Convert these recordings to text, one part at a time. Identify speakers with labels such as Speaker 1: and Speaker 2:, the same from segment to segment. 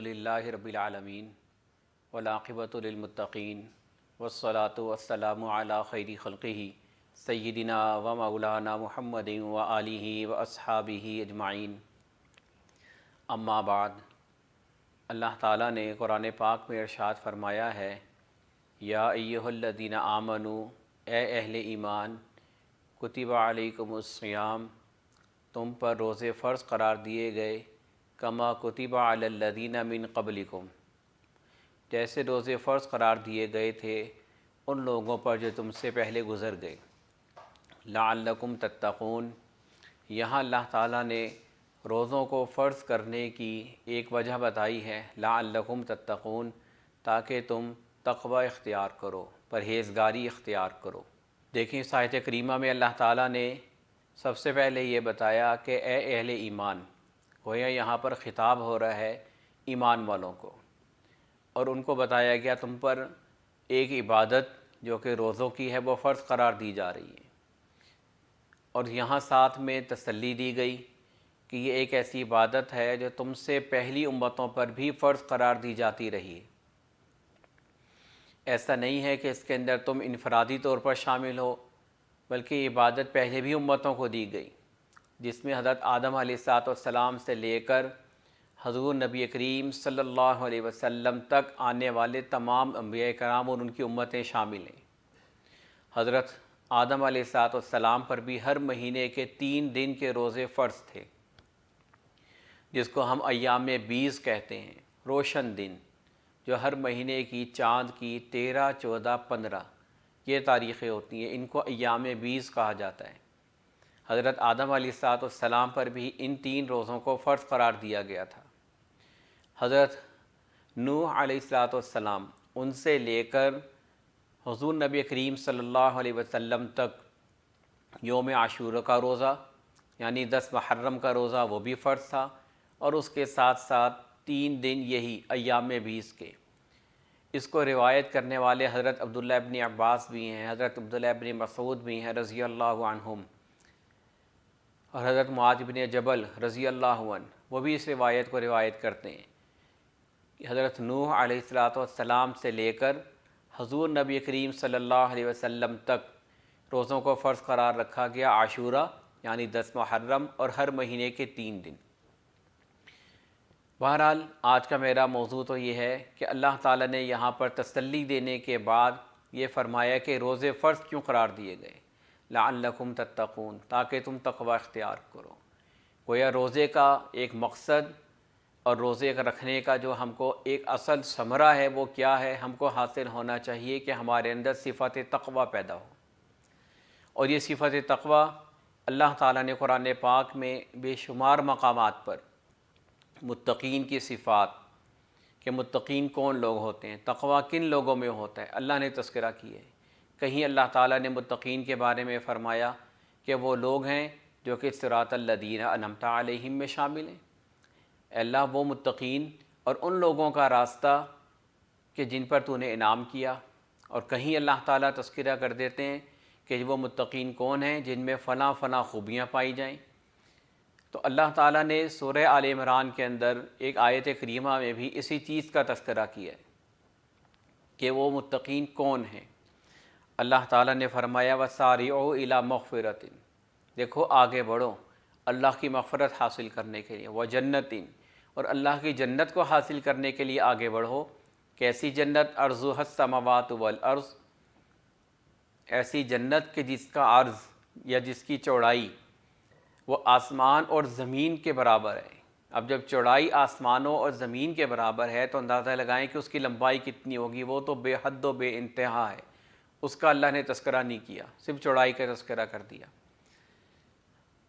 Speaker 1: الحمدللہ رب العالمین والعاقبۃ للمتقین والصلاة والسلام علی خیر خلقہ سیدنا و مولانا محمد و آلہ و اصحابہ اجمعین۔ اما بعد، اللہ تعالیٰ نے قرآن پاک میں ارشاد فرمایا ہے، یا ایہا الذین آمنوا، اے اہل ایمان، کتب علیکم الصیام، تم پر روزے فرض قرار دیے گئے، کما کتب علی الذین من قبلکم، جیسے روزے فرض قرار دیے گئے تھے ان لوگوں پر جو تم سے پہلے گزر گئے، لعلکم تتقون۔ یہاں اللہ تعالیٰ نے روزوں کو فرض کرنے کی ایک وجہ بتائی ہے، لعلکم تتقون، تاکہ تم تقوی اختیار کرو، پرہیزگاری اختیار کرو۔ دیکھیں اس آیت کریمہ میں اللہ تعالیٰ نے سب سے پہلے یہ بتایا کہ اے اہل ایمان، گویا یہاں پر خطاب ہو رہا ہے ایمان والوں کو، اور ان کو بتایا گیا تم پر ایک عبادت جو کہ روزوں کی ہے وہ فرض قرار دی جا رہی ہے، اور یہاں ساتھ میں تسلی دی گئی کہ یہ ایک ایسی عبادت ہے جو تم سے پہلی امتوں پر بھی فرض قرار دی جاتی رہی ہے۔ ایسا نہیں ہے کہ اس کے اندر تم انفرادی طور پر شامل ہو، بلکہ یہ عبادت پہلے بھی امتوں کو دی گئی، جس میں حضرت آدم علیہ السلام سے لے کر حضور نبی کریم صلی اللہ علیہ وسلم تک آنے والے تمام انبیاء کرام اور ان کی امتیں شامل ہیں۔ حضرت آدم علیہ السلام پر بھی ہر مہینے کے 3 دن کے روزے فرض تھے، جس کو ہم ایام 20 کہتے ہیں، روشن دن، جو ہر مہینے کی چاند کی 13، 14، 15 یہ تاریخیں ہوتی ہیں، ان کو ایام 20 کہا جاتا ہے۔ حضرت آدم علیہ السلام پر بھی ان 3 روزوں کو فرض قرار دیا گیا تھا۔ حضرت نوح علیہ السلام ان سے لے کر حضور نبی کریم صلی اللہ علیہ وسلم تک یوم عاشورہ کا روزہ یعنی 10 محرم کا روزہ وہ بھی فرض تھا، اور اس کے ساتھ ساتھ 3 دن یہی ایام 20 کے۔ اس کو روایت کرنے والے حضرت عبداللہ ابن عباس بھی ہیں، حضرت عبداللہ ابن مسعود بھی ہیں رضی اللہ عنہم، اور حضرت معاذ بن جبل رضی اللہ عنہ، وہ بھی اس روایت کو روایت کرتے ہیں کہ حضرت نوح علیہ السلام سے لے کر حضور نبی کریم صلی اللہ علیہ وسلم تک روزوں کو فرض قرار رکھا گیا، عاشورہ یعنی 10 محرم اور ہر مہینے کے 3 دن۔ بہرحال آج کا میرا موضوع تو یہ ہے کہ اللہ تعالیٰ نے یہاں پر تسلی دینے کے بعد یہ فرمایا کہ روزے فرض کیوں قرار دیے گئے، لعلکم تتقون، تاکہ تم تقوی اختیار کرو۔ گویا روزے کا ایک مقصد اور روزے کا رکھنے کا جو ہم کو ایک اصل ثمرہ ہے وہ کیا ہے، ہم کو حاصل ہونا چاہیے کہ ہمارے اندر صفت تقوی پیدا ہو، اور یہ صفت تقوی اللہ تعالیٰ نے قرآن پاک میں بے شمار مقامات پر متقین کی صفات، کہ متقین کون لوگ ہوتے ہیں، تقوی کن لوگوں میں ہوتا ہے، اللہ نے تذکرہ کیا ہے۔ کہیں اللہ تعالیٰ نے متقین کے بارے میں فرمایا کہ وہ لوگ ہیں جو کہ صراط الذین انعمت علیہم میں شامل ہیں۔ اے اللہ، وہ متقین اور ان لوگوں کا راستہ کہ جن پر تو نے انعام کیا، اور کہیں اللہ تعالیٰ تذکرہ کر دیتے ہیں کہ وہ متقین کون ہیں جن میں فلاں فلاں خوبیاں پائی جائیں۔ تو اللہ تعالیٰ نے سورہ آل عمران کے اندر ایک آیت کریمہ میں بھی اسی چیز کا تذکرہ کیا ہے کہ وہ متقین کون ہیں۔ اللہ تعالیٰ نے فرمایا وَسَارِعُوا إِلَىٰ مَغْفِرَةٍ، دیکھو آگے بڑھو اللہ کی مغفرت حاصل کرنے کے لیے، وَجَنَّةٍ، اور اللہ کی جنت کو حاصل کرنے کے لیے آگے بڑھو۔ کیسی جنت؟ عرضها السماوات والارض، ایسی جنت کہ جس کا عرض یا جس کی چوڑائی وہ آسمان اور زمین کے برابر ہے۔ اب جب چوڑائی آسمانوں اور زمین کے برابر ہے تو اندازہ لگائیں کہ اس کی لمبائی کتنی ہوگی، وہ تو بے حد و بے انتہا ہے، اس کا اللہ نے تذکرہ نہیں کیا، صرف چوڑائی کا تذکرہ کر دیا۔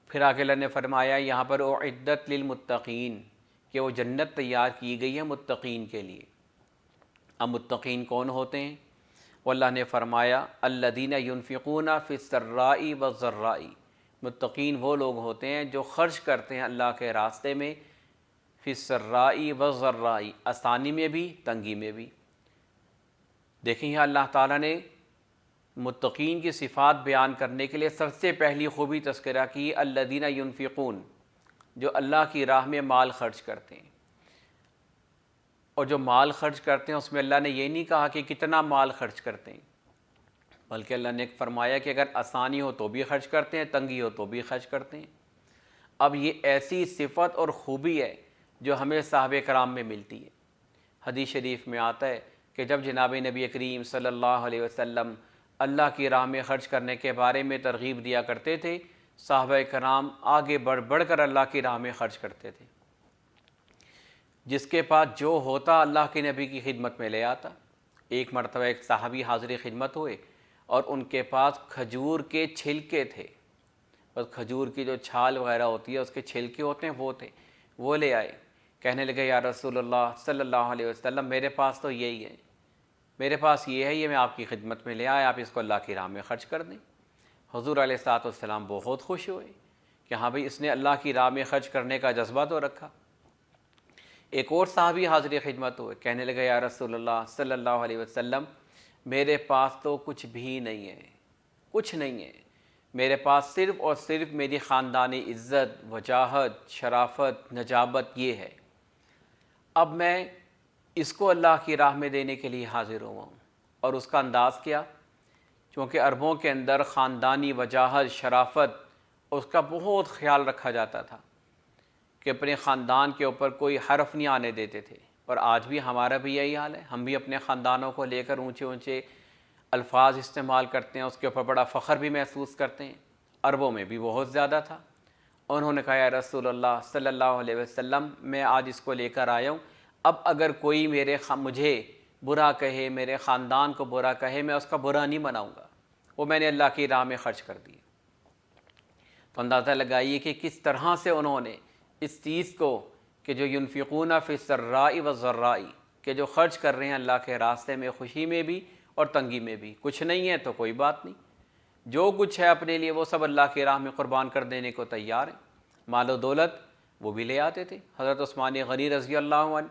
Speaker 1: پھر آگے اللہ نے فرمایا یہاں پر اعدت للمتقین، کہ وہ جنت تیار کی گئی ہے متقین کے لیے۔ اب متقین کون ہوتے ہیں؟ واللہ نے فرمایا الذین ینفقون فی السراء والضراء، متقین وہ لوگ ہوتے ہیں جو خرچ کرتے ہیں اللہ کے راستے میں، فی السراء والضراء، آسانی میں بھی تنگی میں بھی۔ دیکھیں یہاں اللہ تعالیٰ نے متقین کی صفات بیان کرنے کے لیے سب سے پہلی خوبی تذکرہ کی الذین ینفقون، جو اللہ کی راہ میں مال خرچ کرتے ہیں۔ اور جو مال خرچ کرتے ہیں اس میں اللہ نے یہ نہیں کہا کہ کتنا مال خرچ کرتے ہیں، بلکہ اللہ نے فرمایا کہ اگر آسانی ہو تو بھی خرچ کرتے ہیں، تنگی ہو تو بھی خرچ کرتے ہیں۔ اب یہ ایسی صفت اور خوبی ہے جو ہمیں صحابہ کرام میں ملتی ہے۔ حدیث شریف میں آتا ہے کہ جب جناب نبی کریم صلی اللہ علیہ وسلم اللہ کی راہ میں خرچ کرنے کے بارے میں ترغیب دیا کرتے تھے، صحابہ کرام آگے بڑھ بڑھ کر اللہ کی راہ میں خرچ کرتے تھے۔ جس کے پاس جو ہوتا اللہ کے نبی کی خدمت میں لے آتا۔ ایک مرتبہ ایک صحابی حاضر خدمت ہوئے اور ان کے پاس کھجور کے چھلکے تھے، بس کھجور کی جو چھال وغیرہ ہوتی ہے اس کے چھلکے ہوتے ہیں وہ تھے، وہ لے آئے۔ کہنے لگے یا رسول اللہ صلی اللہ علیہ وسلم میرے پاس تو یہی ہے، میرے پاس یہ ہے، یہ میں آپ کی خدمت میں لے آیا، آپ اس کو اللہ کی راہ میں خرچ کر دیں۔ حضور علیہ الصلوۃ والسلام بہت خوش ہوئے کہ ہاں بھئی اس نے اللہ کی راہ میں خرچ کرنے کا جذبہ تو رکھا۔ ایک اور صحابی حاضر خدمت ہوئے، کہنے لگے یا رسول اللہ صلی اللہ علیہ وسلم میرے پاس تو کچھ بھی نہیں ہے، کچھ نہیں ہے، میرے پاس صرف اور صرف میری خاندانی عزت، وجاہت، شرافت، نجابت یہ ہے، اب میں اس کو اللہ کی راہ میں دینے کے لیے حاضر ہوا ہوں۔ اور اس کا انداز کیا؟ چونکہ عربوں کے اندر خاندانی وجاہت، شرافت اس کا بہت خیال رکھا جاتا تھا کہ اپنے خاندان کے اوپر کوئی حرف نہیں آنے دیتے تھے، اور آج بھی ہمارا بھی یہی حال ہے، ہم بھی اپنے خاندانوں کو لے کر اونچے اونچے الفاظ استعمال کرتے ہیں، اس کے اوپر بڑا فخر بھی محسوس کرتے ہیں۔ عربوں میں بھی بہت زیادہ تھا۔ انہوں نے کہا یا رسول اللہ صلی اللہ علیہ وسلم میں آج اس کو لے کر آیا ہوں، اب اگر کوئی مجھے برا کہے، میرے خاندان کو برا کہے، میں اس کا برا نہیں مناؤں گا، وہ میں نے اللہ کی راہ میں خرچ کر دی۔ تو اندازہ لگائیے کہ کس طرح سے انہوں نے اس چیز کو کہ جو ينفقون فی السراء والضراء، کہ جو خرچ کر رہے ہیں اللہ کے راستے میں، خوشی میں بھی اور تنگی میں بھی، کچھ نہیں ہے تو کوئی بات نہیں، جو کچھ ہے اپنے لیے وہ سب اللہ کی راہ میں قربان کر دینے کو تیار ہیں۔ مال و دولت وہ بھی لے آتے تھے، حضرت عثمان غنی رضی اللہ عنہ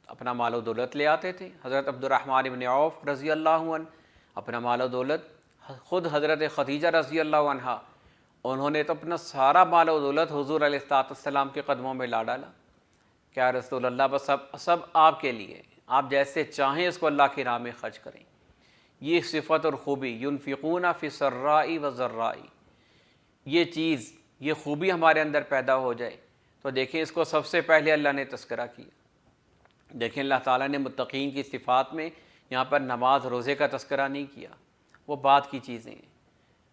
Speaker 1: اپنا مال و دولت لے آتے تھے، حضرت عبد الرحمن بن عوف رضی اللہ عنہ اپنا مال و دولت، خود حضرت خدیجہ رضی اللہ عنہا انہوں نے تو اپنا سارا مال و دولت حضور علیہ السلام کے قدموں میں لا ڈالا۔ کیا رسول اللہ بس سب آپ کے لیے، آپ جیسے چاہیں اس کو اللہ کی راہ میں خرچ کریں۔ یہ صفت اور خوبی ينفقون فی السراء والضراء، یہ چیز، یہ خوبی ہمارے اندر پیدا ہو جائے تو دیکھیں اس کو سب سے پہلے اللہ نے تذکرہ کیا۔ دیکھیں اللہ تعالیٰ نے متقین کی صفات میں یہاں پر نماز روزے کا تذکرہ نہیں کیا، وہ بعد کی چیزیں ہیں،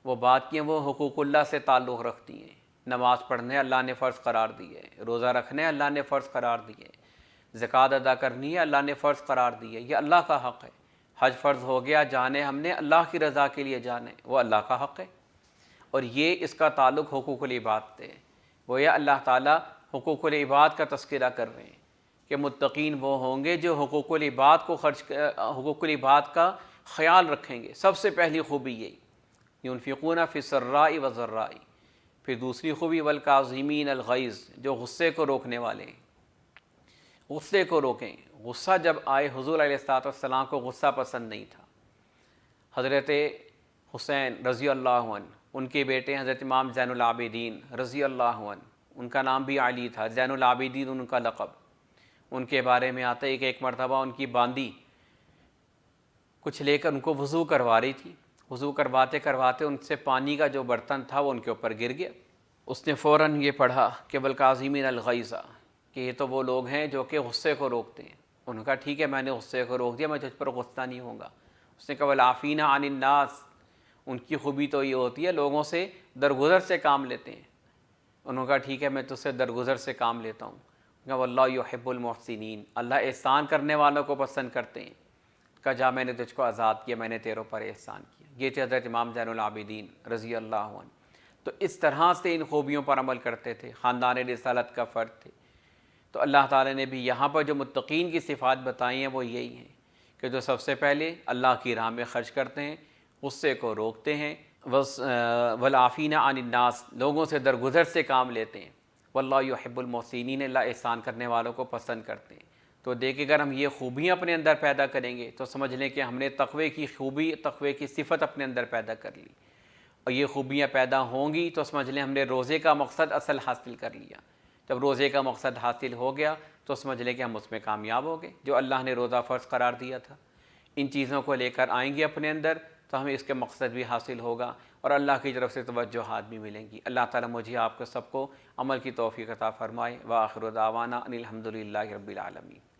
Speaker 1: وہ بات کی ہیں، وہ حقوق اللہ سے تعلق رکھتی ہیں۔ نماز پڑھنے اللہ نے فرض قرار دی ہے، روزہ رکھنے اللہ نے فرض قرار دی ہے، زکوٰۃ ادا کرنی ہے اللہ نے فرض قرار دی ہے، یہ اللہ کا حق ہے۔ حج فرض ہو گیا، جانے ہم نے اللہ کی رضا کے لیے جانے، وہ اللہ کا حق ہے۔ اور یہ اس کا تعلق حقوق العباد سے ہے، گویا اللہ تعالیٰ حقوق العباد کا تذکرہ کر رہے ہیں کہ متقین وہ ہوں گے جو حقوق العباد حقوق العباد کا خیال رکھیں گے۔ سب سے پہلی خوبی یہی ينفقون فی السراء والضراء۔ پھر دوسری خوبی والکاظمین الغیظ، جو غصے کو روکنے والے ہیں، غصے کو روکیں۔ غصہ جب آئے، حضور علیہ السلام کو غصہ پسند نہیں تھا۔ حضرت حسین رضی اللہ عنہ، ان کے بیٹے حضرت امام زین العابدین رضی اللہ عنہ، ان کا نام بھی علی تھا، زین العابدین ان کا لقب، ان کے بارے میں آتا ہے کہ ایک مرتبہ ان کی باندی کچھ لے کر ان کو وضو کروا رہی تھی، وضو کرواتے کرواتے ان سے پانی کا جو برتن تھا وہ ان کے اوپر گر گیا۔ اس نے فوراً یہ پڑھا کہ والکاظمین الغیظ، کہ یہ تو وہ لوگ ہیں جو کہ غصے کو روکتے ہیں۔ انہوں نے کہا ٹھیک ہے میں نے غصے کو روک دیا، میں تجھ پر غصہ نہیں ہوں گا۔ اس نے کہا والعافین عن الناس، ان کی خوبی تو یہ ہوتی ہے لوگوں سے درگزر سے کام لیتے ہیں۔ انہوں نے کہا ٹھیک ہے میں تجھ سے درگزر سے کام لیتا ہوں۔ کہا واللہ یحب المحسنین، اللہ احسان کرنے والوں کو پسند کرتے ہیں۔ کہا جا میں نے تجھ کو آزاد کیا، میں نے تیروں پر احسان کیا۔ یہ تھے حضرت امام زین العابدین رضی اللہ عنہ۔ تو اس طرح سے ان خوبیوں پر عمل کرتے تھے، خاندان رسالت کا فرد تھے۔ تو اللہ تعالیٰ نے بھی یہاں پر جو متقین کی صفات بتائی ہیں وہ یہی ہیں کہ جو سب سے پہلے اللہ کی راہ میں خرچ کرتے ہیں، غصے کو روکتے ہیں، والعافین عن الناس، لوگوں سے درگزر سے کام لیتے ہیں، واللہ یحب المحسنین، اللہ احسان کرنے والوں کو پسند کرتے ہیں۔ تو دیکھ اگر ہم یہ خوبیاں اپنے اندر پیدا کریں گے تو سمجھ لیں کہ ہم نے تقوی کی خوبی، تقوی کی صفت اپنے اندر پیدا کر لی، اور یہ خوبیاں پیدا ہوں گی تو سمجھ لیں ہم نے روزے کا مقصد اصل حاصل کر لیا۔ جب روزے کا مقصد حاصل ہو گیا تو سمجھ لیں کہ ہم اس میں کامیاب ہو گئے۔ جو اللہ نے روزہ فرض قرار دیا تھا، ان چیزوں کو لے کر آئیں گے اپنے اندر تو ہمیں اس کے مقصد بھی حاصل ہوگا اور اللہ کی طرف سے توجہات بھی ملیں گی۔ اللہ تعالیٰ مجھے آپ کو سب کو عمل کی توفیق عطا فرمائے۔ وآخر دعوانا ان الحمد للہ رب العالمین۔